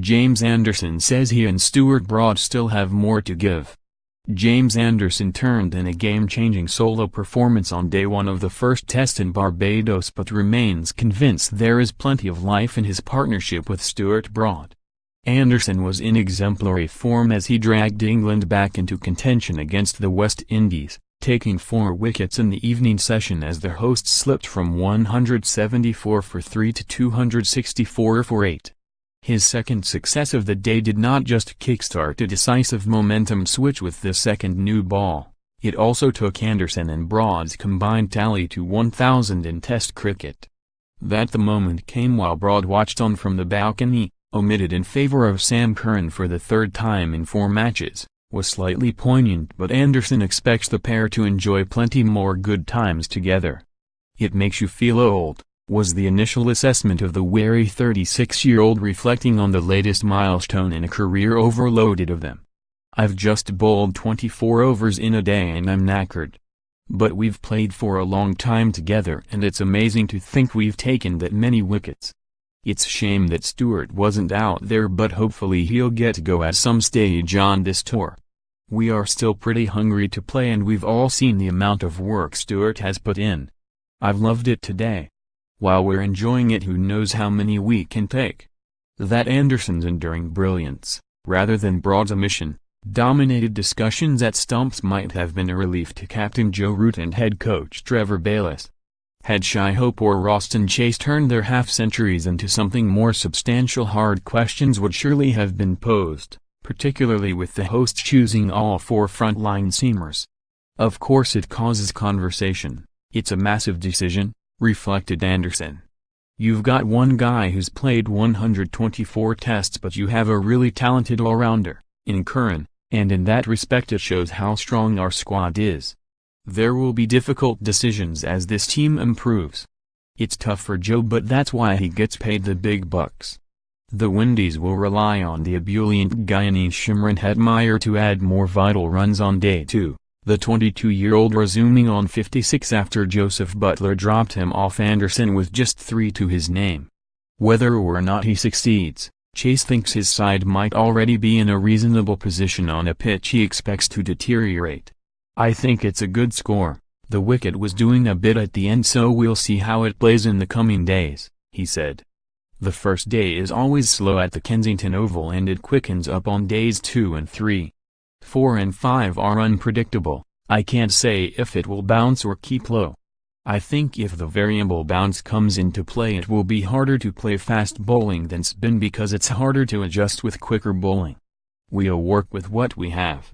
James Anderson says he and Stuart Broad still have more to give. James Anderson turned in a game-changing solo performance on day one of the first test in Barbados but remains convinced there is plenty of life in his partnership with Stuart Broad. Anderson was in exemplary form as he dragged England back into contention against the West Indies, taking 4 wickets in the evening session as the hosts slipped from 174 for 3 to 264 for 8. His second success of the day did not just kickstart a decisive momentum switch with the second new ball, it also took Anderson and Broad's combined tally to 1,000 in Test cricket. That the moment came while Broad watched on from the balcony, omitted in favour of Sam Curran for the third time in 4 matches, was slightly poignant, but Anderson expects the pair to enjoy plenty more good times together. "It makes you feel old," was the initial assessment of the wary 36-year-old reflecting on the latest milestone in a career overloaded of them. "I've just bowled 24 overs in a day and I'm knackered. But we've played for a long time together and it's amazing to think we've taken that many wickets. It's shame that Stuart wasn't out there, but hopefully he'll get to go at some stage on this tour. We are still pretty hungry to play and we've all seen the amount of work Stuart has put in. I've loved it today. While we're enjoying it, who knows how many we can take." That Anderson's enduring brilliance, rather than Broad's omission, dominated discussions at stumps might have been a relief to captain Joe Root and head coach Trevor Bayliss. Had Shai Hope or Roston Chase turned their half-centuries into something more substantial, hard questions would surely have been posed, particularly with the host choosing all 4 front-line seamers. Of course it causes conversation, it's a massive decision, reflected Anderson. You've got one guy who's played 124 tests, but you have a really talented all-rounder, in Curran, and in that respect it shows how strong our squad is. There will be difficult decisions as this team improves. It's tough for Joe, but that's why he gets paid the big bucks. The Windies will rely on the ebullient Guyanese Shimron Hetmyer to add more vital runs on day 2. The 22-year-old resuming on 56 after Joseph Butler dropped him off Anderson with just 3 to his name. Whether or not he succeeds, Chase thinks his side might already be in a reasonable position on a pitch he expects to deteriorate. "I think it's a good score. The wicket was doing a bit at the end, so we'll see how it plays in the coming days," he said. "The first day is always slow at the Kensington Oval and it quickens up on days 2 and 3. 4 and 5 are unpredictable. I can't say if it will bounce or keep low. I think if the variable bounce comes into play it will be harder to play fast bowling than spin because it's harder to adjust with quicker bowling. We'll work with what we have."